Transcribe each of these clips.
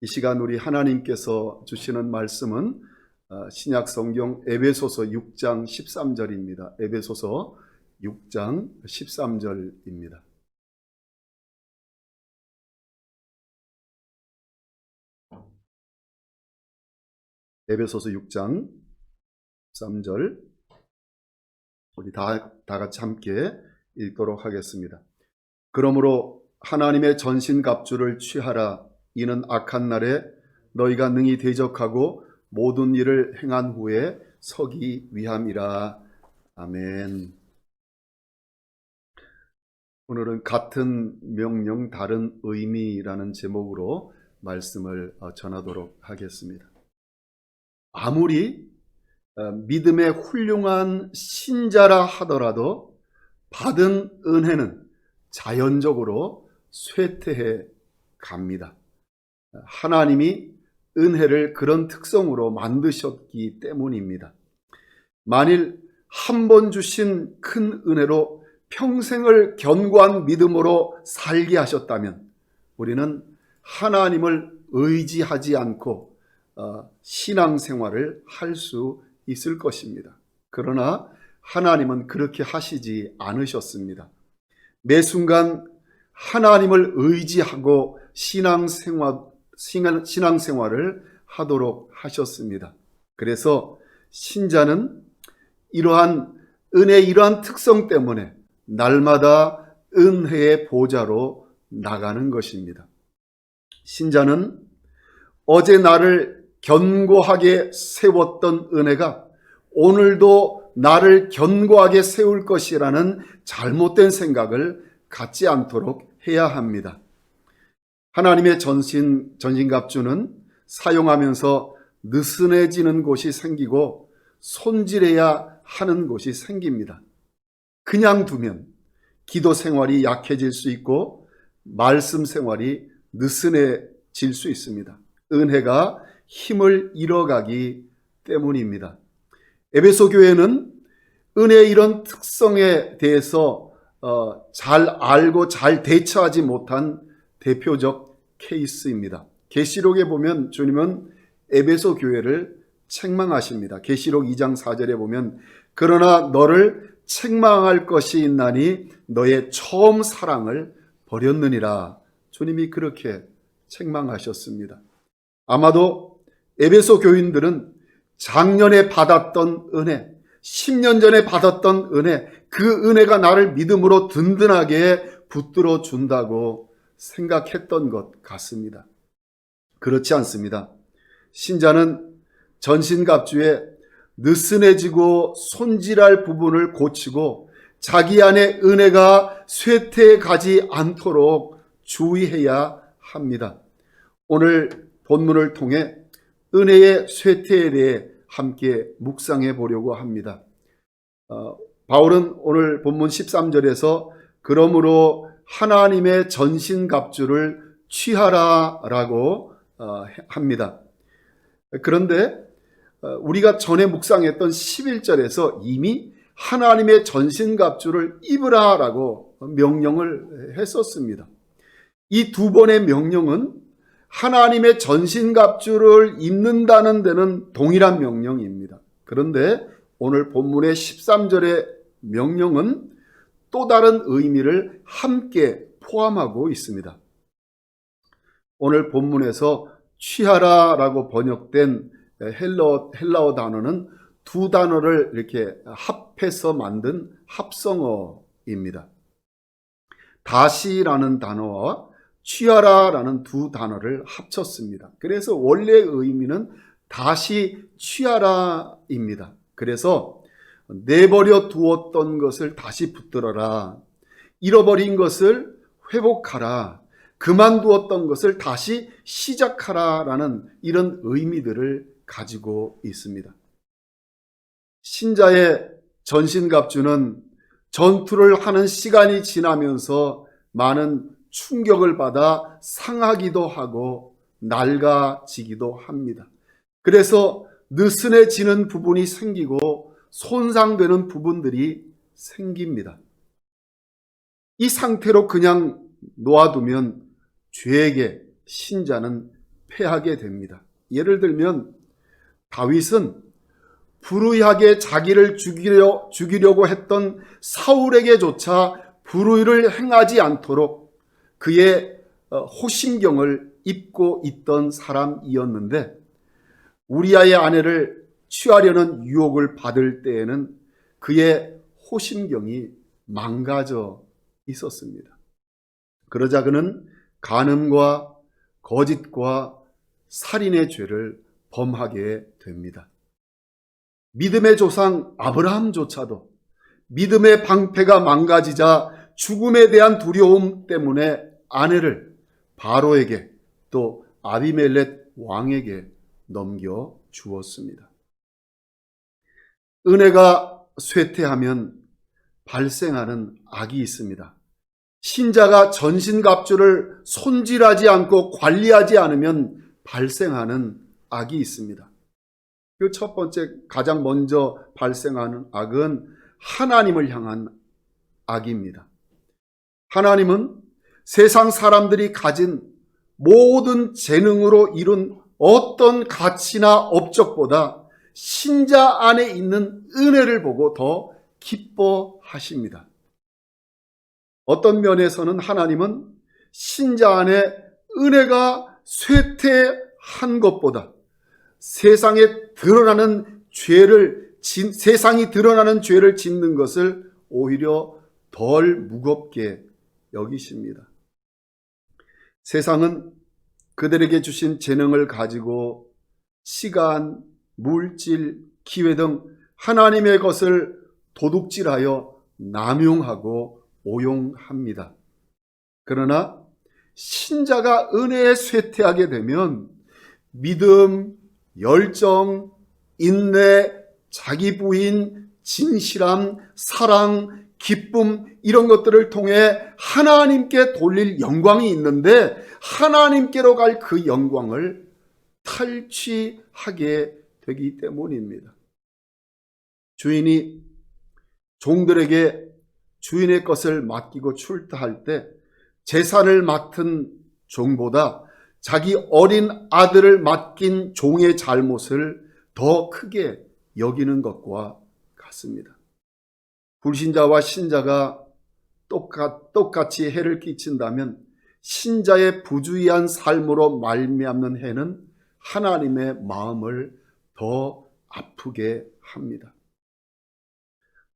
이 시간 우리 하나님께서 주시는 말씀은 신약 성경 에베소서 6장 13절입니다. 에베소서 6장 13절입니다. 에베소서 6장 13절 우리 다 같이 함께 읽도록 하겠습니다. 그러므로 하나님의 전신갑주를 취하라. 이는 악한 날에 너희가 능히 대적하고 모든 일을 행한 후에 서기 위함이라. 아멘. 오늘은 같은 명령 다른 의미라는 제목으로 말씀을 전하도록 하겠습니다. 아무리 믿음의 훌륭한 신자라 하더라도 받은 은혜는 자연적으로 쇠퇴해 갑니다. 하나님이 은혜를 그런 특성으로 만드셨기 때문입니다. 만일 한 번 주신 큰 은혜로 평생을 견고한 믿음으로 살게 하셨다면 우리는 하나님을 의지하지 않고 신앙생활을 할 수 있을 것입니다. 그러나 하나님은 그렇게 하시지 않으셨습니다. 매 순간 하나님을 의지하고 신앙생활을 하도록 하셨습니다. 그래서 신자는 이러한 특성 때문에 날마다 은혜의 보좌로 나가는 것입니다. 신자는 어제 나를 견고하게 세웠던 은혜가 오늘도 나를 견고하게 세울 것이라는 잘못된 생각을 갖지 않도록 해야 합니다. 하나님의 전신갑주는 사용하면서 느슨해지는 곳이 생기고 손질해야 하는 곳이 생깁니다. 그냥 두면 기도 생활이 약해질 수 있고 말씀 생활이 느슨해질 수 있습니다. 은혜가 힘을 잃어가기 때문입니다. 에베소 교회는 은혜의 이런 특성에 대해서 잘 알고 잘 대처하지 못한 대표적 케이스입니다. 계시록에 보면 주님은 에베소 교회를 책망하십니다. 계시록 2장 4절에 보면 그러나 너를 책망할 것이 있나니 너의 처음 사랑을 버렸느니라. 주님이 그렇게 책망하셨습니다. 아마도 에베소 교인들은 작년에 받았던 은혜, 10년 전에 받았던 은혜, 그 은혜가 나를 믿음으로 든든하게 붙들어 준다고 생각했던 것 같습니다. 그렇지 않습니다. 신자는 전신갑주에 느슨해지고 손질할 부분을 고치고 자기 안에 은혜가 쇠퇴해 가지 않도록 주의해야 합니다. 오늘 본문을 통해 은혜의 쇠퇴에 대해 함께 묵상해 보려고 합니다. 바울은 오늘 본문 13절에서 그러므로 하나님의 전신갑주를 취하라라고 합니다. 그런데 우리가 전에 묵상했던 11절에서 이미 하나님의 전신갑주를 입으라라고 명령을 했었습니다. 이 두 번의 명령은 하나님의 전신갑주를 입는다는 데는 동일한 명령입니다. 그런데 오늘 본문의 13절의 명령은 또 다른 의미를 함께 포함하고 있습니다. 오늘 본문에서 취하라라고 번역된 헬라어 단어는 두 단어를 이렇게 합해서 만든 합성어입니다. 다시라는 단어와 취하라라는 두 단어를 합쳤습니다. 그래서 원래의 의미는 다시 취하라입니다. 그래서 내버려 두었던 것을 다시 붙들어라. 잃어버린 것을 회복하라. 그만두었던 것을 다시 시작하라라는 이런 의미들을 가지고 있습니다. 신자의 전신갑주는 전투를 하는 시간이 지나면서 많은 충격을 받아 상하기도 하고 낡아지기도 합니다. 그래서 느슨해지는 부분이 생기고 손상되는 부분들이 생깁니다. 이 상태로 그냥 놓아두면 죄에게 신자는 패하게 됩니다. 예를 들면 다윗은 불의하게 자기를 죽이려고 했던 사울에게조차 불의를 행하지 않도록 그의 호심경을 입고 있던 사람이었는데 우리아의 아내를 취하려는 유혹을 받을 때에는 그의 호심경이 망가져 있었습니다. 그러자 그는 간음과 거짓과 살인의 죄를 범하게 됩니다. 믿음의 조상 아브라함조차도 믿음의 방패가 망가지자 죽음에 대한 두려움 때문에 아내를 바로에게 또 아비멜렉 왕에게 넘겨 주었습니다. 은혜가 쇠퇴하면 발생하는 악이 있습니다. 신자가 전신갑주를 손질하지 않고 관리하지 않으면 발생하는 악이 있습니다. 그 첫 번째 가장 먼저 발생하는 악은 하나님을 향한 악입니다. 하나님은 세상 사람들이 가진 모든 재능으로 이룬 어떤 가치나 업적보다 신자 안에 있는 은혜를 보고 더 기뻐하십니다. 어떤 면에서는 하나님은 신자 안에 은혜가 쇠퇴한 것보다 세상이 드러나는 죄를 짓는 것을 오히려 덜 무겁게 여기십니다. 세상은 그들에게 주신 재능을 가지고 시간, 물질, 기회 등 하나님의 것을 도둑질하여 남용하고 오용합니다. 그러나 신자가 은혜에 쇠퇴하게 되면 믿음, 열정, 인내, 자기 부인, 진실함, 사랑, 기쁨 이런 것들을 통해 하나님께 돌릴 영광이 있는데 하나님께로 갈 그 영광을 탈취하게 되기 때문입니다. 주인이 종들에게 주인의 것을 맡기고 출타할 때 재산을 맡은 종보다 자기 어린 아들을 맡긴 종의 잘못을 더 크게 여기는 것과 같습니다. 불신자와 신자가 똑같이 해를 끼친다면 신자의 부주의한 삶으로 말미암는 해는 하나님의 마음을 더 아프게 합니다.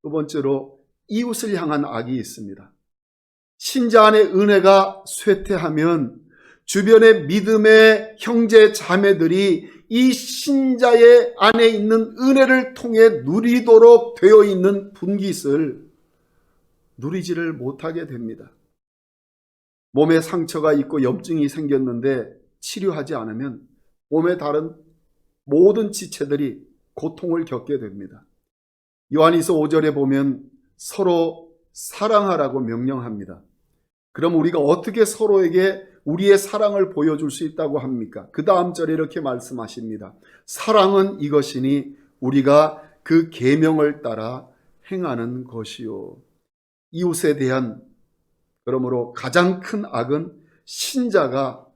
두 번째로 이웃을 향한 악이 있습니다. 신자 안에 은혜가 쇠퇴하면 주변의 믿음의 형제 자매들이 이 신자의 안에 있는 은혜를 통해 누리도록 되어 있는 분깃을 누리지를 못하게 됩니다. 몸에 상처가 있고 염증이 생겼는데 치료하지 않으면 몸의 다른 모든 지체들이 고통을 겪게 됩니다. 요한일서 5절에 보면 서로 사랑하라고 명령합니다. 그럼 우리가 어떻게 서로에게 우리의 사랑을 보여줄 수 있다고 합니까? 그 다음 절에 이렇게 말씀하십니다. 사랑은 이것이니 우리가 그 계명을 따라 행하는 것이요. 이웃에 대한 그러므로 가장 큰 악은 신자가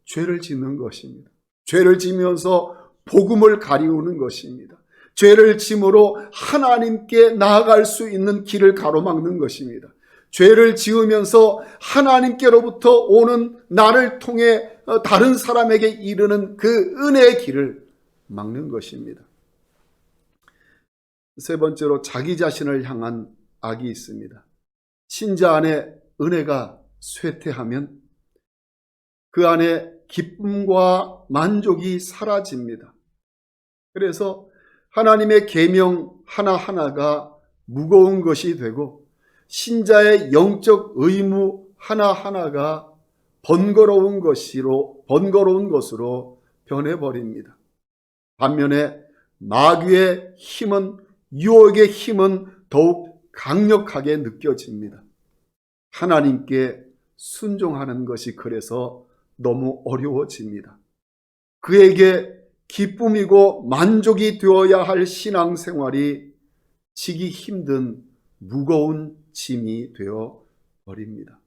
죄를 짓는 것입니다. 죄를 지면서 복음을 가리우는 것입니다. 죄를 짐으로 하나님께 나아갈 수 있는 길을 가로막는 것입니다. 죄를 지으면서 하나님께로부터 오는 나를 통해 다른 사람에게 이르는 그 은혜의 길을 막는 것입니다. 세 번째로 자기 자신을 향한 악이 있습니다. 신자 안에 은혜가 쇠퇴하면 그 안에 기쁨과 만족이 사라집니다. 그래서 하나님의 계명 하나하나가 무거운 것이 되고 신자의 영적 의무 하나하나가 번거로운 것으로 변해버립니다. 반면에 마귀의 힘은, 유혹의 힘은 더욱 강력하게 느껴집니다. 하나님께 순종하는 것이 그래서 너무 어려워집니다. 그에게 기쁨이고 만족이 되어야 할 신앙생활이 지기 힘든 무거운 짐이 되어 버립니다.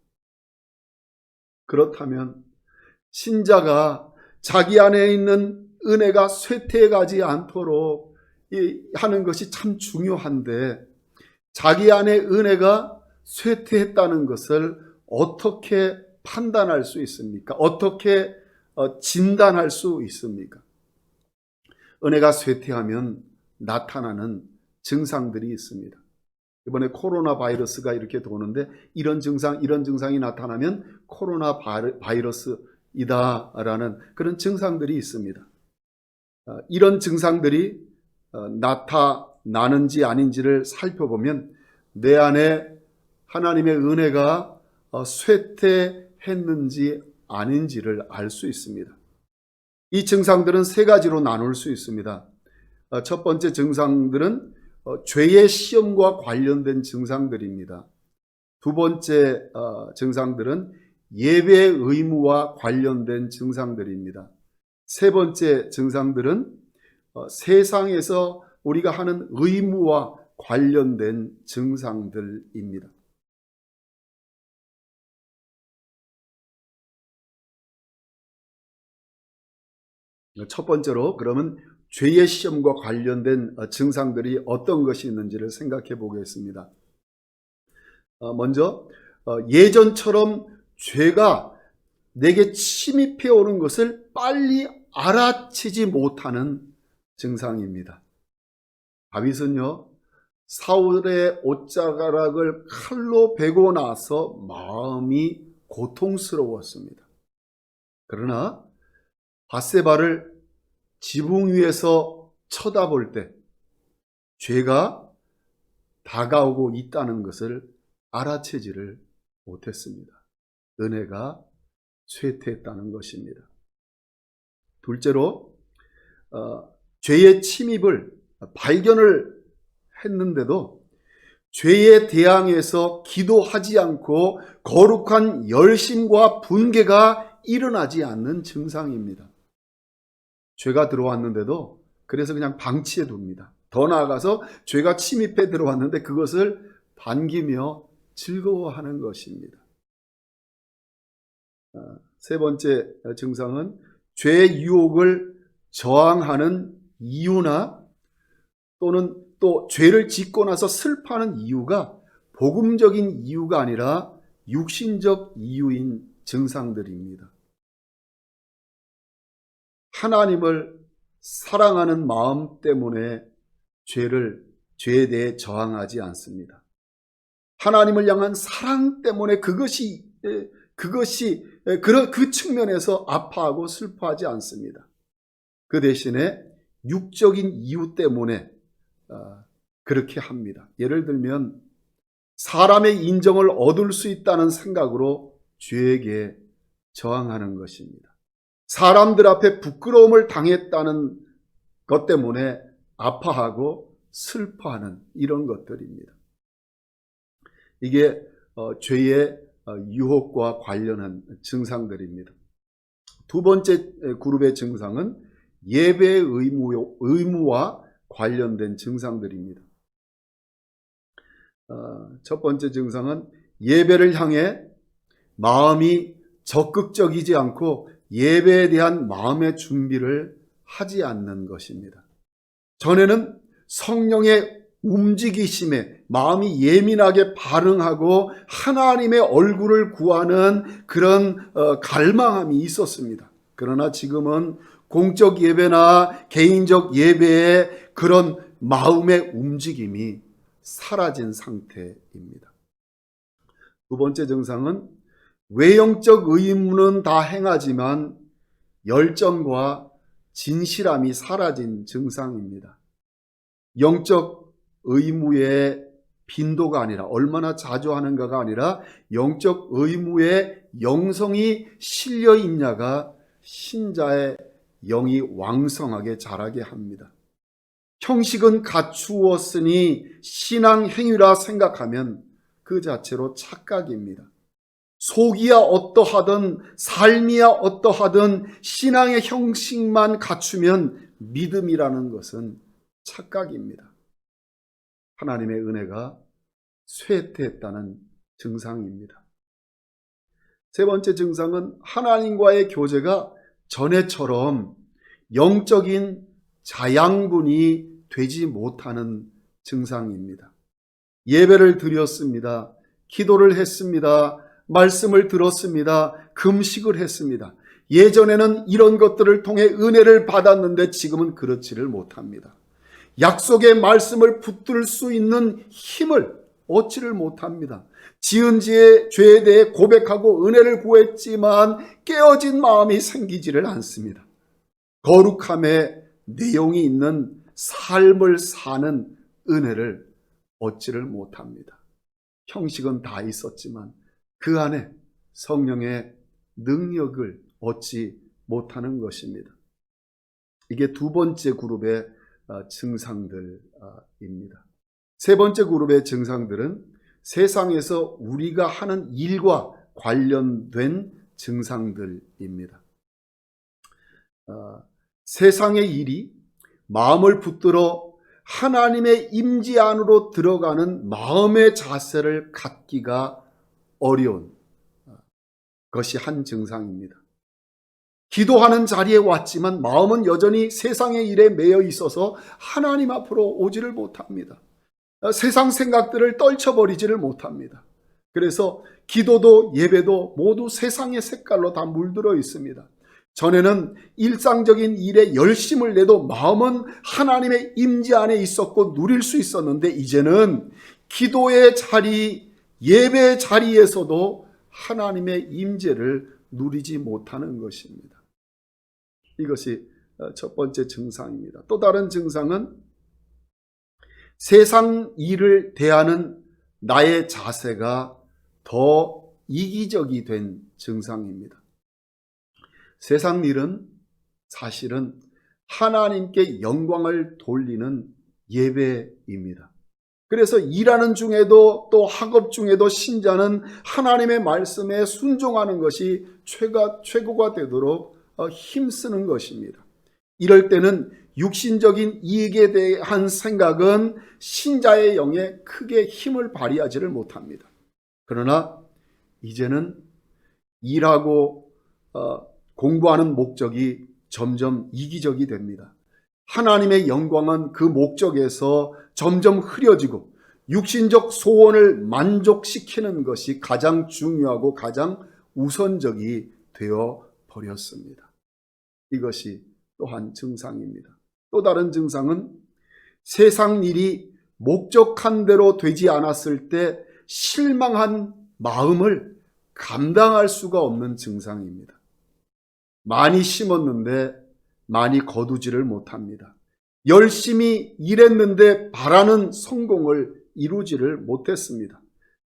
그렇다면 신자가 자기 안에 있는 은혜가 쇠퇴해 가지 않도록 하는 것이 참 중요한데, 자기 안에 은혜가 쇠퇴했다는 것을 어떻게 판단할 수 있습니까? 어떻게 진단할 수 있습니까? 은혜가 쇠퇴하면 나타나는 증상들이 있습니다. 이번에 코로나 바이러스가 이렇게 도는데 이런 증상이 나타나면 코로나 바이러스이다라는 그런 증상들이 있습니다. 이런 증상들이 나타나는지 아닌지를 살펴보면 내 안에 하나님의 은혜가 쇠퇴했는지 아닌지를 알 수 있습니다. 이 증상들은 세 가지로 나눌 수 있습니다. 첫 번째 증상들은 죄의 시험과 관련된 증상들입니다. 두 번째 증상들은 예배의 의무와 관련된 증상들입니다. 세 번째 증상들은 세상에서 우리가 하는 의무와 관련된 증상들입니다. 첫 번째로 그러면 죄의 시험과 관련된 증상들이 어떤 것이 있는지를 생각해 보겠습니다. 먼저 예전처럼 죄가 내게 침입해 오는 것을 빨리 알아채지 못하는 증상입니다. 다윗은요, 사울의 옷자락을 칼로 베고 나서 마음이 고통스러웠습니다. 그러나 밧세바를 지붕 위에서 쳐다볼 때 죄가 다가오고 있다는 것을 알아채지를 못했습니다. 은혜가 쇠퇴했다는 것입니다. 둘째로 죄의 침입을 발견을 했는데도 죄에 대항해서 기도하지 않고 거룩한 열심과 분개가 일어나지 않는 증상입니다. 죄가 들어왔는데도 그래서 그냥 방치해 둡니다. 더 나아가서 죄가 침입해 들어왔는데 그것을 반기며 즐거워하는 것입니다. 세 번째 증상은 죄의 유혹을 저항하는 이유나 또는 또 죄를 짓고 나서 슬퍼하는 이유가 복음적인 이유가 아니라 육신적 이유인 증상들입니다. 하나님을 사랑하는 마음 때문에 죄에 대해 저항하지 않습니다. 하나님을 향한 사랑 때문에 그 측면에서 아파하고 슬퍼하지 않습니다. 그 대신에 육적인 이유 때문에 그렇게 합니다. 예를 들면 사람의 인정을 얻을 수 있다는 생각으로 죄에게 저항하는 것입니다. 사람들 앞에 부끄러움을 당했다는 것 때문에 아파하고 슬퍼하는 이런 것들입니다. 이게 죄의 유혹과 관련한 증상들입니다. 두 번째 그룹의 증상은 예배의 의무와 관련된 증상들입니다. 첫 번째 증상은 예배를 향해 마음이 적극적이지 않고 예배에 대한 마음의 준비를 하지 않는 것입니다. 전에는 성령의 움직이심에 마음이 예민하게 반응하고 하나님의 얼굴을 구하는 그런 갈망함이 있었습니다. 그러나 지금은 공적 예배나 개인적 예배에 그런 마음의 움직임이 사라진 상태입니다. 두 번째 증상은 외형적 의무는 다 행하지만 열정과 진실함이 사라진 증상입니다. 영적 의무의 빈도가 아니라 얼마나 자주 하는가가 아니라 영적 의무의 영성이 실려 있냐가 신자의 영이 왕성하게 자라게 합니다. 형식은 갖추었으니 신앙 행위라 생각하면 그 자체로 착각입니다. 속이야 어떠하든 삶이야 어떠하든 신앙의 형식만 갖추면 믿음이라는 것은 착각입니다. 하나님의 은혜가 쇠퇴했다는 증상입니다. 세 번째 증상은 하나님과의 교제가 전에처럼 영적인 자양분이 되지 못하는 증상입니다. 예배를 드렸습니다. 기도를 했습니다. 말씀을 들었습니다. 금식을 했습니다. 예전에는 이런 것들을 통해 은혜를 받았는데 지금은 그렇지를 못합니다. 약속의 말씀을 붙들 수 있는 힘을 얻지를 못합니다. 지은 죄에 대해 고백하고 은혜를 구했지만 깨어진 마음이 생기지를 않습니다. 거룩함의 내용이 있는 삶을 사는 은혜를 얻지를 못합니다. 형식은 다 있었지만 그 안에 성령의 능력을 얻지 못하는 것입니다. 이게 두 번째 그룹의 증상들입니다. 세 번째 그룹의 증상들은 세상에서 우리가 하는 일과 관련된 증상들입니다. 세상의 일이 마음을 붙들어 하나님의 임재 안으로 들어가는 마음의 자세를 갖기가 어려운 것이 한 증상입니다. 기도하는 자리에 왔지만 마음은 여전히 세상의 일에 매여 있어서 하나님 앞으로 오지를 못합니다. 세상 생각들을 떨쳐버리지를 못합니다. 그래서 기도도 예배도 모두 세상의 색깔로 다 물들어 있습니다. 전에는 일상적인 일에 열심을 내도 마음은 하나님의 임재 안에 있었고 누릴 수 있었는데 이제는 기도의 자리, 예배의 자리에서도 하나님의 임재를 누리지 못하는 것입니다. 이것이 첫 번째 증상입니다. 또 다른 증상은 세상 일을 대하는 나의 자세가 더 이기적이 된 증상입니다. 세상 일은 사실은 하나님께 영광을 돌리는 예배입니다. 그래서 일하는 중에도 또 학업 중에도 신자는 하나님의 말씀에 순종하는 것이 최고가 되도록 힘쓰는 것입니다. 이럴 때는 육신적인 이익에 대한 생각은 신자의 영에 크게 힘을 발휘하지를 못합니다. 그러나 이제는 일하고 공부하는 목적이 점점 이기적이 됩니다. 하나님의 영광은 그 목적에서 점점 흐려지고 육신적 소원을 만족시키는 것이 가장 중요하고 가장 우선적이 되어 버렸습니다. 이것이 또한 증상입니다. 또 다른 증상은 세상 일이 목적한 대로 되지 않았을 때 실망한 마음을 감당할 수가 없는 증상입니다. 많이 심었는데 많이 거두지를 못합니다. 열심히 일했는데 바라는 성공을 이루지를 못했습니다.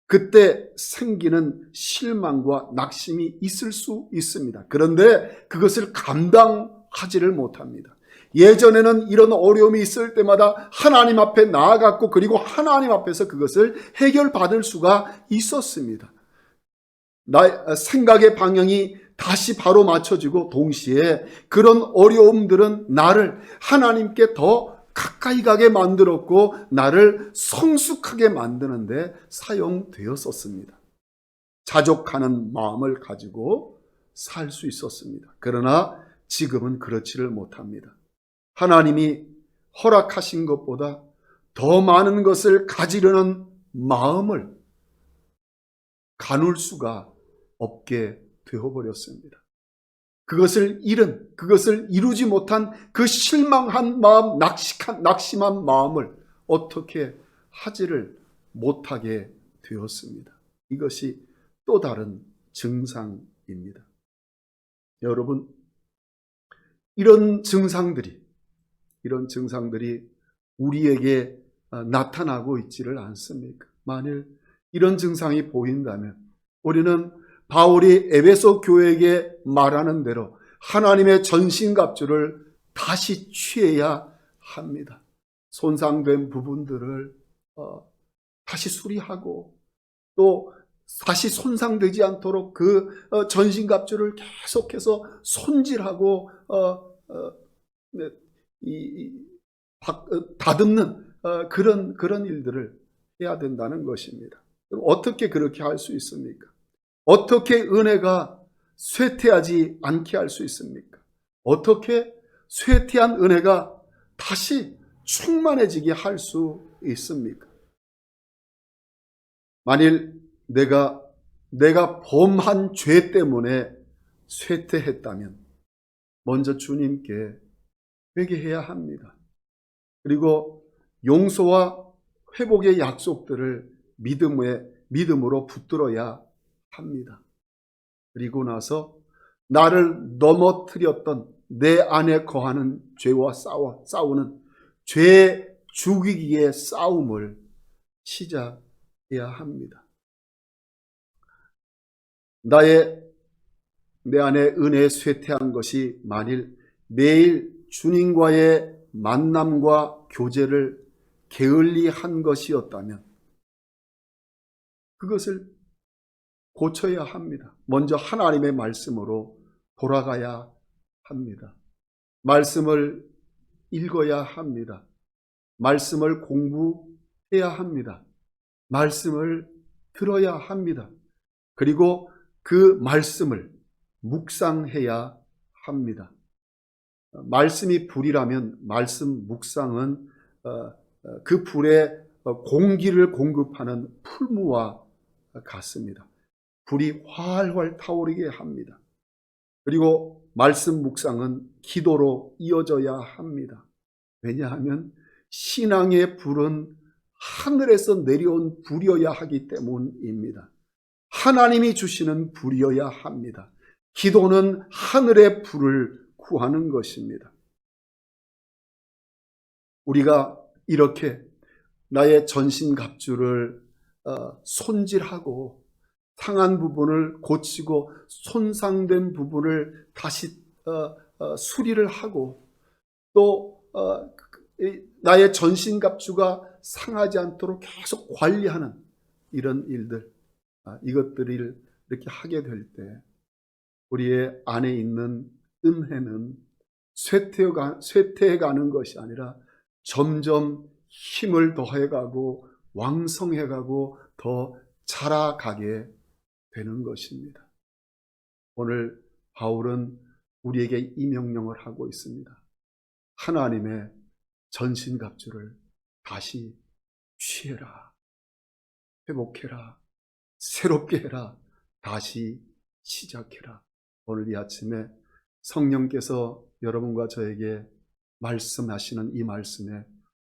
그때 생기는 실망과 낙심이 있을 수 있습니다. 그런데 그것을 감당하지를 못합니다. 예전에는 이런 어려움이 있을 때마다 하나님 앞에 나아갔고 그리고 하나님 앞에서 그것을 해결받을 수가 있었습니다. 나의 생각의 방향이 다시 바로 맞춰지고 동시에 그런 어려움들은 나를 하나님께 더 가까이 가게 만들었고 나를 성숙하게 만드는데 사용되었었습니다. 자족하는 마음을 가지고 살 수 있었습니다. 그러나 지금은 그렇지를 못합니다. 하나님이 허락하신 것보다 더 많은 것을 가지려는 마음을 가눌 수가 없게 되어버렸습니다. 그것을 이루지 못한 그 실망한 마음, 낙심한 마음을 어떻게 하지를 못하게 되었습니다. 이것이 또 다른 증상입니다. 여러분, 이런 증상들이 우리에게 나타나고 있지를 않습니까? 만일 이런 증상이 보인다면 우리는 바울이 에베소 교회에게 말하는 대로 하나님의 전신갑주를 다시 취해야 합니다. 손상된 부분들을 다시 수리하고 또 다시 손상되지 않도록 그 전신갑주를 계속해서 손질하고 다듬는 그런 일들을 해야 된다는 것입니다. 어떻게 그렇게 할 수 있습니까? 어떻게 은혜가 쇠퇴하지 않게 할 수 있습니까? 어떻게 쇠퇴한 은혜가 다시 충만해지게 할 수 있습니까? 만일 내가 범한 죄 때문에 쇠퇴했다면 먼저 주님께 회개해야 합니다. 그리고 용서와 회복의 약속들을 믿음으로 붙들어야 합니다. 그리고 나서 나를 넘어뜨렸던 내 안에 거하는 죄와 싸우는 죄 죽이기의 싸움을 시작해야 합니다. 내 안에 은혜에 쇠퇴한 것이 만일 매일 주님과의 만남과 교제를 게을리한 것이었다면 그것을 고쳐야 합니다. 먼저 하나님의 말씀으로 돌아가야 합니다. 말씀을 읽어야 합니다. 말씀을 공부해야 합니다. 말씀을 들어야 합니다. 그리고 그 말씀을 묵상해야 합니다. 말씀이 불이라면 말씀 묵상은 그 불에 공기를 공급하는 풀무와 같습니다. 불이 활활 타오르게 합니다. 그리고 말씀 묵상은 기도로 이어져야 합니다. 왜냐하면 신앙의 불은 하늘에서 내려온 불이어야 하기 때문입니다. 하나님이 주시는 불이어야 합니다. 기도는 하늘의 불을 구하는 것입니다. 우리가 이렇게 나의 전신갑주를 손질하고 상한 부분을 고치고 손상된 부분을 다시 수리를 하고 또 나의 전신갑주가 상하지 않도록 계속 관리하는 이런 일들, 이것들을 이렇게 하게 될 때 우리의 안에 있는 은혜는 쇠퇴해가는 것이 아니라 점점 힘을 더해가고 왕성해가고 더 자라가게 되는 것입니다. 오늘 바울은 우리에게 이 명령을 하고 있습니다. 하나님의 전신갑주를 다시 취해라, 회복해라, 새롭게 해라, 다시 시작해라. 오늘 이 아침에 성령께서 여러분과 저에게 말씀하시는 이 말씀에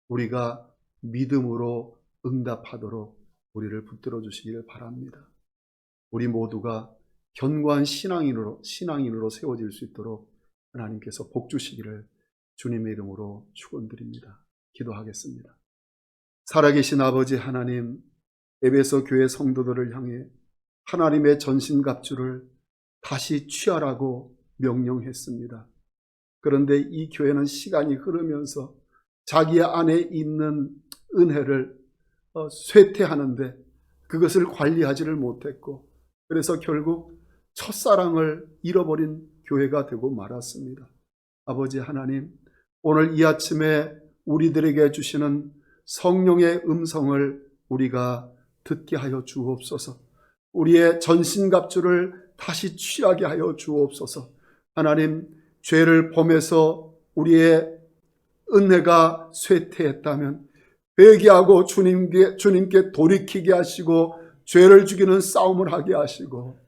우리가 믿음으로 응답하도록 우리를 붙들어 주시기를 바랍니다. 우리 모두가 견고한 신앙인으로 세워질 수 있도록 하나님께서 복 주시기를 주님의 이름으로 축원드립니다. 기도하겠습니다. 살아계신 아버지 하나님, 에베소 교회 성도들을 향해 하나님의 전신갑주를 다시 취하라고 명령했습니다. 그런데 이 교회는 시간이 흐르면서 자기 안에 있는 은혜를 쇠퇴하는데 그것을 관리하지를 못했고, 그래서 결국 첫사랑을 잃어버린 교회가 되고 말았습니다. 아버지 하나님, 오늘 이 아침에 우리들에게 주시는 성령의 음성을 우리가 듣게 하여 주옵소서. 우리의 전신갑주를 다시 취하게 하여 주옵소서. 하나님, 죄를 범해서 우리의 은혜가 쇠퇴했다면 회개하고 주님께 돌이키게 하시고 죄를 죽이는 싸움을 하게 하시고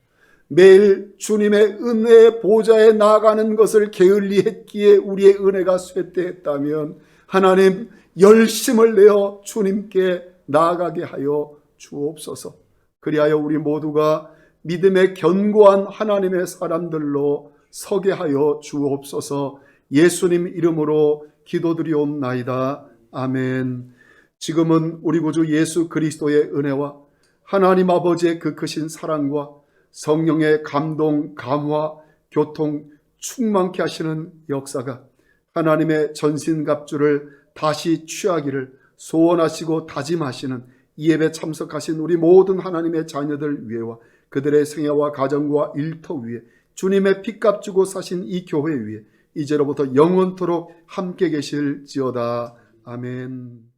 매일 주님의 은혜의 보좌에 나아가는 것을 게을리했기에 우리의 은혜가 쇠퇴했다면 하나님, 열심을 내어 주님께 나아가게 하여 주옵소서. 그리하여 우리 모두가 믿음의 견고한 하나님의 사람들로 서게 하여 주옵소서. 예수님 이름으로 기도드리옵나이다. 아멘. 지금은 우리 구주 예수 그리스도의 은혜와 하나님 아버지의 그 크신 사랑과 성령의 감동, 감화, 교통 충만케 하시는 역사가 하나님의 전신갑주를 다시 취하기를 소원하시고 다짐하시는 이 예배 참석하신 우리 모든 하나님의 자녀들 위에와 그들의 생애와 가정과 일터 위에 주님의 피값 주고 사신 이 교회 위에 이제로부터 영원토록 함께 계실지어다. 아멘.